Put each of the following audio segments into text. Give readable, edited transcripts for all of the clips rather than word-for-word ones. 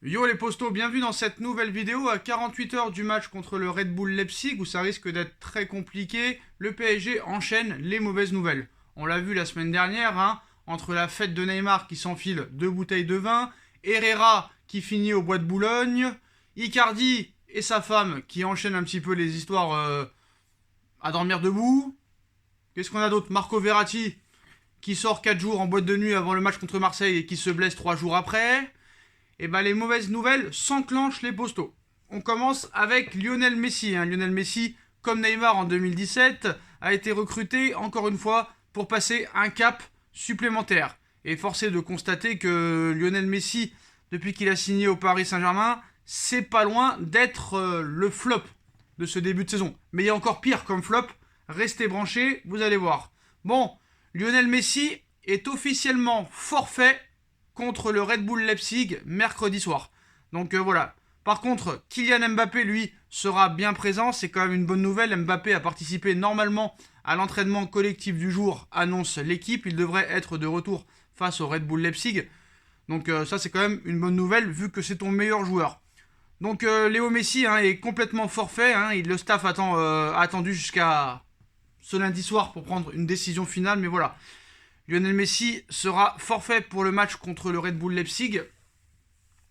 Yo les postos, bienvenue dans cette nouvelle vidéo à 48 heures du match contre le Red Bull Leipzig où ça risque d'être très compliqué. Le PSG enchaîne les mauvaises nouvelles. On l'a vu la semaine dernière, entre la fête de Neymar qui s'enfile 2 bouteilles de vin, Herrera qui finit au bois de Boulogne, Icardi et sa femme qui enchaînent un petit peu les histoires à dormir debout. Qu'est-ce qu'on a d'autre? Marco Verratti qui sort 4 jours en boîte de nuit avant le match contre Marseille et qui se blesse 3 jours après. Et ben les mauvaises nouvelles s'enclenchent les postos. On commence avec Lionel Messi. Lionel Messi, comme Neymar en 2017, a été recruté encore une fois pour passer un cap supplémentaire. Et forcé de constater que Lionel Messi, depuis qu'il a signé au Paris Saint-Germain, c'est pas loin d'être le flop de ce début de saison. Mais il y a encore pire comme flop. Restez branchés, vous allez voir. Bon, Lionel Messi est officiellement forfait contre le Red Bull Leipzig mercredi soir. Donc voilà. Par contre, Kylian Mbappé, lui, sera bien présent. C'est quand même une bonne nouvelle. Mbappé a participé normalement à l'entraînement collectif du jour, annonce l'équipe. Il devrait être de retour face au Red Bull Leipzig. Donc ça, c'est quand même une bonne nouvelle vu que c'est ton meilleur joueur. Donc Léo Messi est complètement forfait. Le staff a attendu jusqu'à ce lundi soir pour prendre une décision finale. Mais voilà. Lionel Messi sera forfait pour le match contre le Red Bull Leipzig.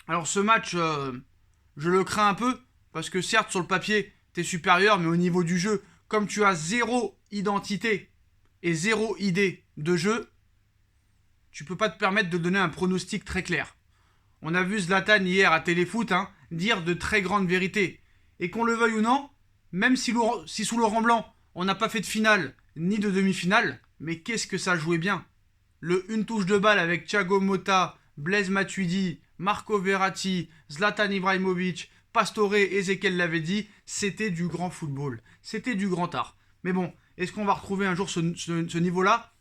Alors ce match, je le crains un peu, parce que certes sur le papier, t'es supérieur, mais au niveau du jeu, comme tu as zéro identité et zéro idée de jeu, tu peux pas te permettre de donner un pronostic très clair. On a vu Zlatan hier à Téléfoot dire de très grandes vérités. Et qu'on le veuille ou non, même si sous Laurent Blanc, on n'a pas fait de finale ni de demi-finale, mais qu'est-ce que ça jouait bien. Une touche de balle avec Thiago Motta, Blaise Matuidi, Marco Verratti, Zlatan Ibrahimovic, Pastore, Ezekiel l'avait dit, c'était du grand football. C'était du grand art. Mais bon, est-ce qu'on va retrouver un jour ce niveau-là?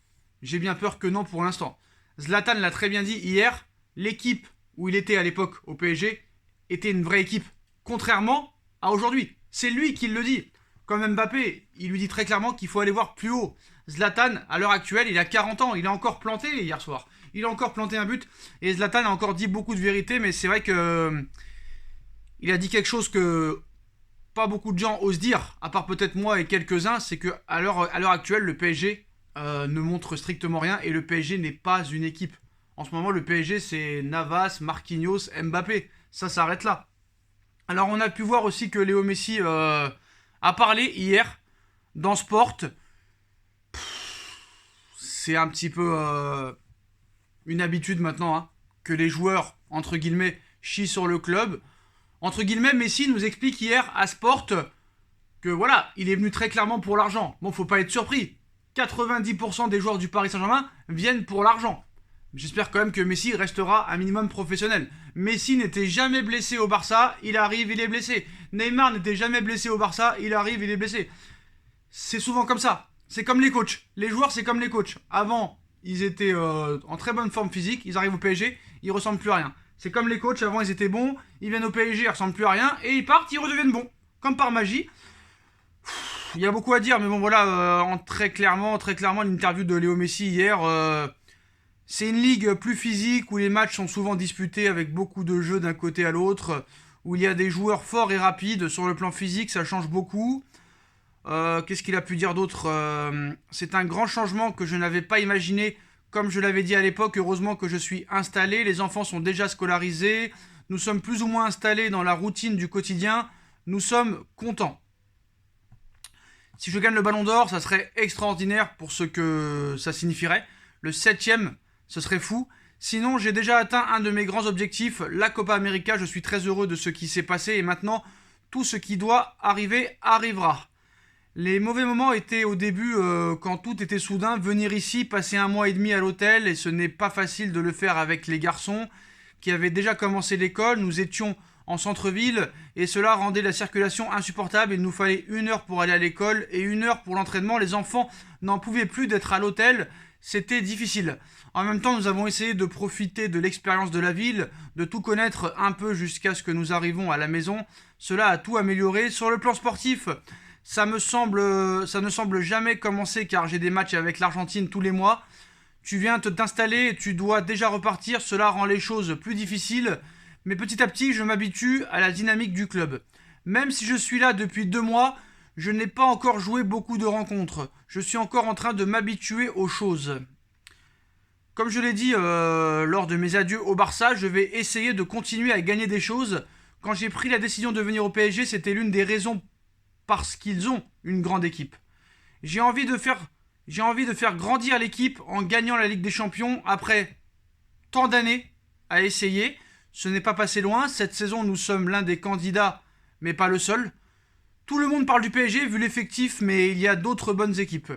J'ai bien peur que non pour l'instant. Zlatan l'a très bien dit hier, l'équipe où il était à l'époque au PSG était une vraie équipe. Contrairement à aujourd'hui. C'est lui qui le dit. Comme Mbappé, il lui dit très clairement qu'il faut aller voir plus haut. Zlatan, à l'heure actuelle, il a 40 ans. Il a encore planté hier soir. Il a encore planté un but. Et Zlatan a encore dit beaucoup de vérités. Mais c'est vrai que il a dit quelque chose que pas beaucoup de gens osent dire, à part peut-être moi et quelques-uns. C'est qu'à l'heure actuelle, le PSG ne montre strictement rien. Et le PSG n'est pas une équipe. En ce moment, le PSG, c'est Navas, Marquinhos, Mbappé. Ça s'arrête là. Alors, on a pu voir aussi que Léo Messi a parlé hier dans Sport. C'est un petit peu une habitude maintenant que les joueurs, entre guillemets, chient sur le club. Entre guillemets, Messi nous explique hier à Sport que voilà, il est venu très clairement pour l'argent. Bon, faut pas être surpris. 90% des joueurs du Paris Saint-Germain viennent pour l'argent. J'espère quand même que Messi restera un minimum professionnel. Messi n'était jamais blessé au Barça, il arrive, il est blessé. Neymar n'était jamais blessé au Barça, il arrive, il est blessé. C'est souvent comme ça. C'est comme les coachs. Les joueurs, c'est comme les coachs. Avant, ils étaient en très bonne forme physique, ils arrivent au PSG, ils ressemblent plus à rien. C'est comme les coachs, avant ils étaient bons, ils viennent au PSG, ils ressemblent plus à rien, et ils partent, ils redeviennent bons. Comme par magie. Il y a beaucoup à dire, mais bon voilà, très clairement, l'interview de Léo Messi hier... c'est une ligue plus physique où les matchs sont souvent disputés avec beaucoup de jeux d'un côté à l'autre, où il y a des joueurs forts et rapides. Sur le plan physique, ça change beaucoup. Qu'est-ce qu'il a pu dire d'autre? C'est un grand changement que je n'avais pas imaginé, comme je l'avais dit à l'époque. Heureusement que je suis installé, les enfants sont déjà scolarisés, nous sommes plus ou moins installés dans la routine du quotidien, nous sommes contents. Si je gagne le ballon d'or, ça serait extraordinaire pour ce que ça signifierait. Le 7ème, ce serait fou. Sinon, j'ai déjà atteint un de mes grands objectifs, la Copa América. Je suis très heureux de ce qui s'est passé et maintenant, tout ce qui doit arriver arrivera. Les mauvais moments étaient au début, quand tout était soudain, venir ici, passer 1 mois et demi à l'hôtel, et ce n'est pas facile de le faire avec les garçons qui avaient déjà commencé l'école. Nous étions en centre-ville et cela rendait la circulation insupportable. Il nous fallait 1 heure pour aller à l'école et 1 heure pour l'entraînement. Les enfants n'en pouvaient plus d'être à l'hôtel. C'était difficile. En même temps, nous avons essayé de profiter de l'expérience de la ville, de tout connaître un peu jusqu'à ce que nous arrivons à la maison. Cela a tout amélioré. Sur le plan sportif, ça ne semble jamais commencer car j'ai des matchs avec l'Argentine tous les mois. Tu viens t'installer, tu dois déjà repartir, cela rend les choses plus difficiles. mais petit à petit, je m'habitue à la dynamique du club. Même si je suis là depuis 2 mois, je n'ai pas encore joué beaucoup de rencontres. Je suis encore en train de m'habituer aux choses. Comme je l'ai dit lors de mes adieux au Barça, je vais essayer de continuer à gagner des choses. Quand j'ai pris la décision de venir au PSG, c'était l'une des raisons parce qu'ils ont une grande équipe. J'ai envie de faire grandir l'équipe en gagnant la Ligue des Champions après tant d'années à essayer. Ce n'est pas passé loin. Cette saison, nous sommes l'un des candidats, mais pas le seul. Tout le monde parle du PSG vu l'effectif, mais il y a d'autres bonnes équipes.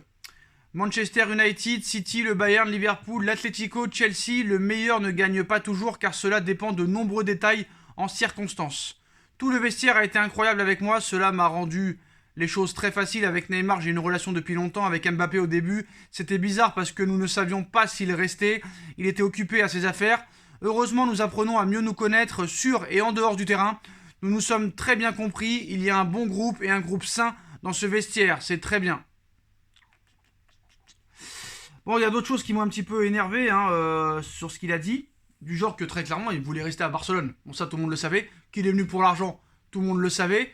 Manchester United, City, le Bayern, Liverpool, l'Atlético, Chelsea, le meilleur ne gagne pas toujours car cela dépend de nombreux détails en circonstances. Tout le vestiaire a été incroyable avec moi, cela m'a rendu les choses très faciles. Avec Neymar, j'ai une relation depuis longtemps, avec Mbappé au début, c'était bizarre parce que nous ne savions pas s'il restait, il était occupé à ses affaires. Heureusement, nous apprenons à mieux nous connaître sur et en dehors du terrain. Nous nous sommes très bien compris, il y a un bon groupe et un groupe sain dans ce vestiaire, c'est très bien. Bon, il y a d'autres choses qui m'ont un petit peu énervé sur ce qu'il a dit. Du genre que très clairement, il voulait rester à Barcelone. Bon, ça, tout le monde le savait. Qu'il est venu pour l'argent, tout le monde le savait.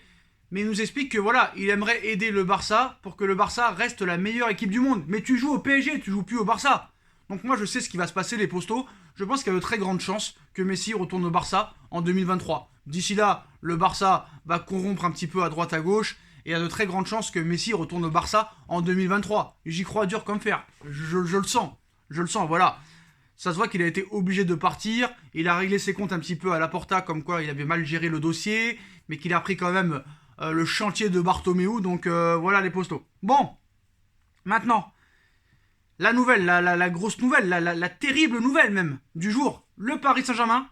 Mais il nous explique que voilà, il aimerait aider le Barça pour que le Barça reste la meilleure équipe du monde. Mais tu joues au PSG, tu joues plus au Barça. Donc moi, je sais ce qui va se passer, les postos. Je pense qu'il y a de très grandes chances que Messi retourne au Barça en 2023. D'ici là, le Barça va corrompre un petit peu à droite à gauche. Et il y a de très grandes chances que Messi retourne au Barça en 2023. J'y crois dur comme fer. Je le sens. Je le sens, voilà. Ça se voit qu'il a été obligé de partir. Il a réglé ses comptes un petit peu à Laporta, comme quoi il avait mal géré le dossier. Mais qu'il a pris quand même le chantier de Bartomeu. Donc voilà les postos. Bon, maintenant, la nouvelle, la grosse nouvelle, la terrible nouvelle même du jour. Le Paris Saint-Germain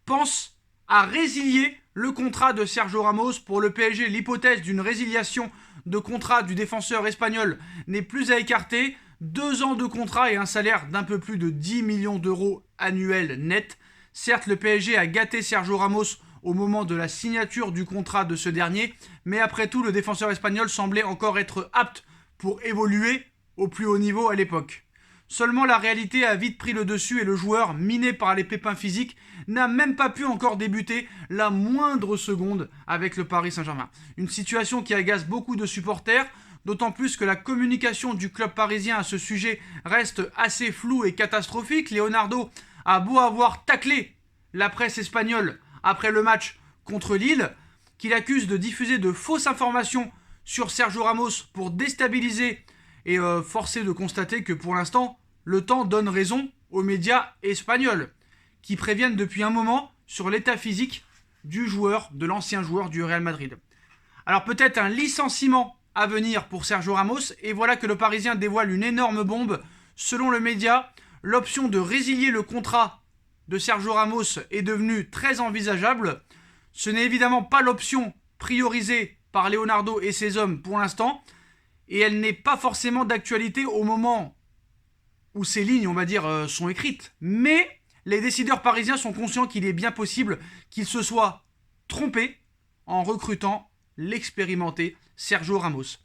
pense à résilier le contrat de Sergio Ramos pour le PSG. L'hypothèse d'une résiliation de contrat du défenseur espagnol n'est plus à écarter. 2 ans de contrat et un salaire d'un peu plus de 10 millions d'euros annuels net. Certes, le PSG a gâté Sergio Ramos au moment de la signature du contrat de ce dernier, mais après tout, le défenseur espagnol semblait encore être apte pour évoluer au plus haut niveau à l'époque. Seulement la réalité a vite pris le dessus et le joueur, miné par les pépins physiques, n'a même pas pu encore débuter la moindre seconde avec le Paris Saint-Germain. Une situation qui agace beaucoup de supporters, d'autant plus que la communication du club parisien à ce sujet reste assez floue et catastrophique. Leonardo a beau avoir taclé la presse espagnole après le match contre Lille, qu'il accuse de diffuser de fausses informations sur Sergio Ramos pour déstabiliser et forcé de constater que pour l'instant, le temps donne raison aux médias espagnols, qui préviennent depuis un moment sur l'état physique du joueur, de l'ancien joueur du Real Madrid. Alors peut-être un licenciement à venir pour Sergio Ramos, et voilà que le Parisien dévoile une énorme bombe. Selon le média, l'option de résilier le contrat de Sergio Ramos est devenue très envisageable. Ce n'est évidemment pas l'option priorisée par Leonardo et ses hommes pour l'instant, et elle n'est pas forcément d'actualité au moment où ces lignes, on va dire, sont écrites. Mais les décideurs parisiens sont conscients qu'il est bien possible qu'ils se soient trompés en recrutant l'expérimenté Sergio Ramos.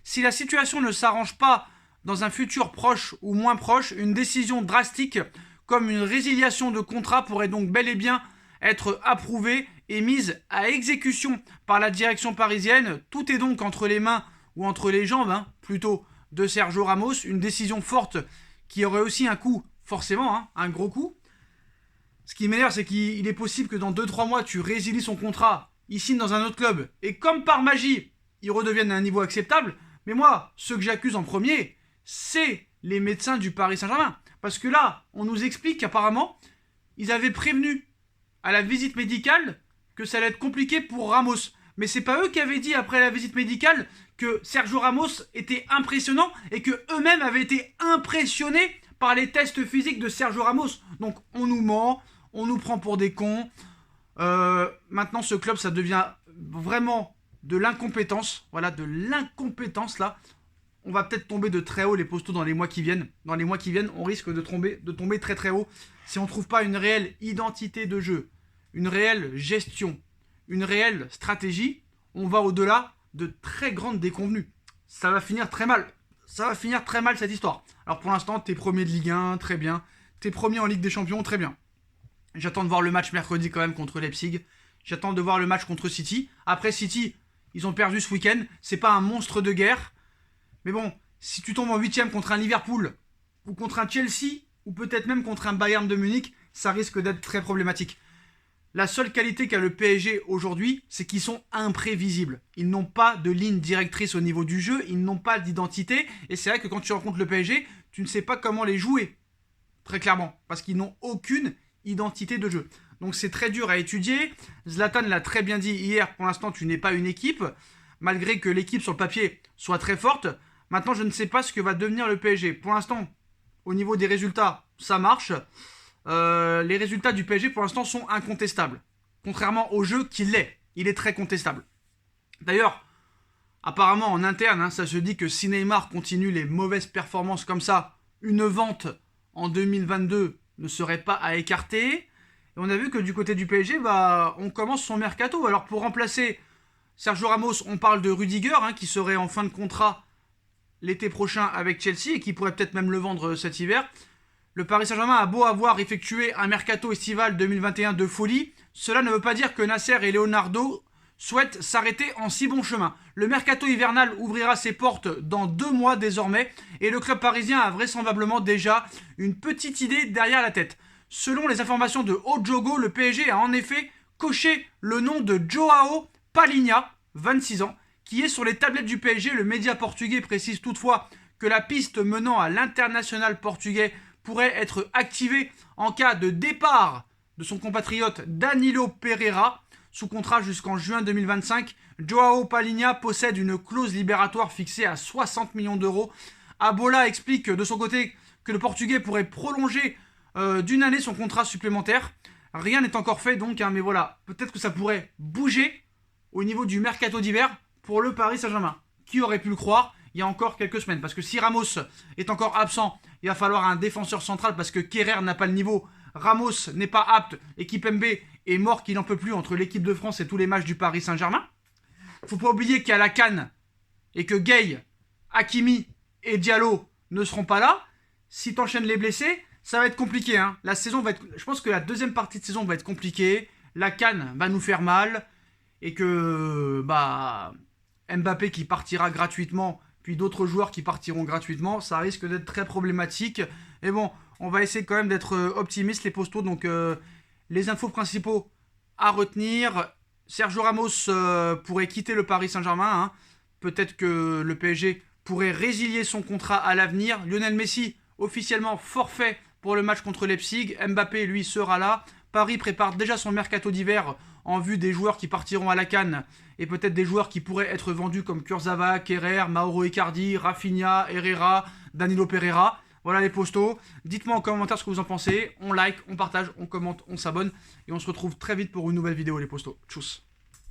Si la situation ne s'arrange pas dans un futur proche ou moins proche, une décision drastique comme une résiliation de contrat pourrait donc bel et bien être approuvée et mise à exécution par la direction parisienne. Tout est donc entre les mains ou entre les jambes, plutôt, de Sergio Ramos. Une décision forte qui aurait aussi un coût, forcément, un gros coût. Ce qui m'énerve, c'est qu'il est possible que dans 2-3 mois, tu résilies son contrat, il signe dans un autre club, et comme par magie, il redevienne à un niveau acceptable. Mais moi, ceux que j'accuse en premier, c'est les médecins du Paris Saint-Germain. Parce que là, on nous explique qu'apparemment, ils avaient prévenu à la visite médicale que ça allait être compliqué pour Ramos. Mais c'est pas eux qui avaient dit après la visite médicale que Sergio Ramos était impressionnant et que eux-mêmes avaient été impressionnés par les tests physiques de Sergio Ramos. Donc on nous ment, on nous prend pour des cons. Maintenant ce club, ça devient vraiment de l'incompétence. Voilà, de l'incompétence là. On va peut-être tomber de très haut les postos dans les mois qui viennent. Dans les mois qui viennent, on risque de tomber très très haut si on ne trouve pas une réelle identité de jeu, une réelle gestion, une réelle stratégie. On va au-delà de très grandes déconvenues. Ça va finir très mal. Ça va finir très mal cette histoire. Alors pour l'instant, t'es premier de Ligue 1, très bien. T'es premier en Ligue des Champions, très bien. J'attends de voir le match mercredi quand même contre Leipzig. J'attends de voir le match contre City. Après City, ils ont perdu ce week-end. C'est pas un monstre de guerre. Mais bon, si tu tombes en 8ème contre un Liverpool, ou contre un Chelsea, ou peut-être même contre un Bayern de Munich, ça risque d'être très problématique. La seule qualité qu'a le PSG aujourd'hui, c'est qu'ils sont imprévisibles. Ils n'ont pas de ligne directrice au niveau du jeu, ils n'ont pas d'identité. Et c'est vrai que quand tu rencontres le PSG, tu ne sais pas comment les jouer. Très clairement. Parce qu'ils n'ont aucune identité de jeu. Donc c'est très dur à étudier. Zlatan l'a très bien dit hier, pour l'instant tu n'es pas une équipe. Malgré que l'équipe sur le papier soit très forte. Maintenant je ne sais pas ce que va devenir le PSG. Pour l'instant, au niveau des résultats, ça marche. Les résultats du PSG pour l'instant sont incontestables. Contrairement au jeu qu'il est. Il est très contestable. D'ailleurs, apparemment en interne, ça se dit que si Neymar continue les mauvaises performances comme ça, une vente en 2022 ne serait pas à écarter. Et on a vu que du côté du PSG, on commence son mercato. Alors pour remplacer Sergio Ramos, on parle de Rudiger, qui serait en fin de contrat l'été prochain avec Chelsea et qui pourrait peut-être même le vendre cet hiver. Le Paris Saint-Germain a beau avoir effectué un mercato estival 2021 de folie, cela ne veut pas dire que Nasser et Leonardo souhaitent s'arrêter en si bon chemin. Le mercato hivernal ouvrira ses portes dans 2 mois désormais et le club parisien a vraisemblablement déjà une petite idée derrière la tête. Selon les informations de Ojogo, le PSG a en effet coché le nom de Joao Palhinha, 26 ans, qui est sur les tablettes du PSG. Le média portugais précise toutefois que la piste menant à l'international portugais pourrait être activée en cas de départ de son compatriote Danilo Pereira. Sous contrat jusqu'en juin 2025, Joao Palhinha possède une clause libératoire fixée à 60 millions d'euros. Abola explique de son côté que le Portugais pourrait prolonger d'une année son contrat supplémentaire. Rien n'est encore fait donc, mais voilà, peut-être que ça pourrait bouger au niveau du mercato d'hiver pour le Paris Saint-Germain. Qui aurait pu le croire il y a encore quelques semaines? Parce que si Ramos est encore absent, il va falloir un défenseur central parce que Kerrer n'a pas le niveau. Ramos n'est pas apte et Kimpembe est mort qu'il n'en peut plus entre l'équipe de France et tous les matchs du Paris Saint-Germain. Faut pas oublier qu'il y a la CAN et que Gueye, Hakimi et Diallo ne seront pas là. Si t'enchaînes les blessés, ça va être compliqué. La saison va être... Je pense que la deuxième partie de saison va être compliquée. La CAN va nous faire mal. Et que Mbappé qui partira gratuitement, puis d'autres joueurs qui partiront gratuitement, ça risque d'être très problématique. Et bon, on va essayer quand même d'être optimiste, les postos. Donc les infos principaux à retenir. Sergio Ramos pourrait quitter le Paris Saint-Germain. Peut-être que le PSG pourrait résilier son contrat à l'avenir. Lionel Messi, officiellement forfait pour le match contre Leipzig. Mbappé, lui, sera là. Paris prépare déjà son mercato d'hiver en vue des joueurs qui partiront à la CAN et peut-être des joueurs qui pourraient être vendus comme Kurzawa, Kerrer, Mauro Icardi, Rafinha, Herrera, Danilo Pereira. Voilà les postos. Dites-moi en commentaire ce que vous en pensez. On like, on partage, on commente, on s'abonne et on se retrouve très vite pour une nouvelle vidéo les postos. Tchuss.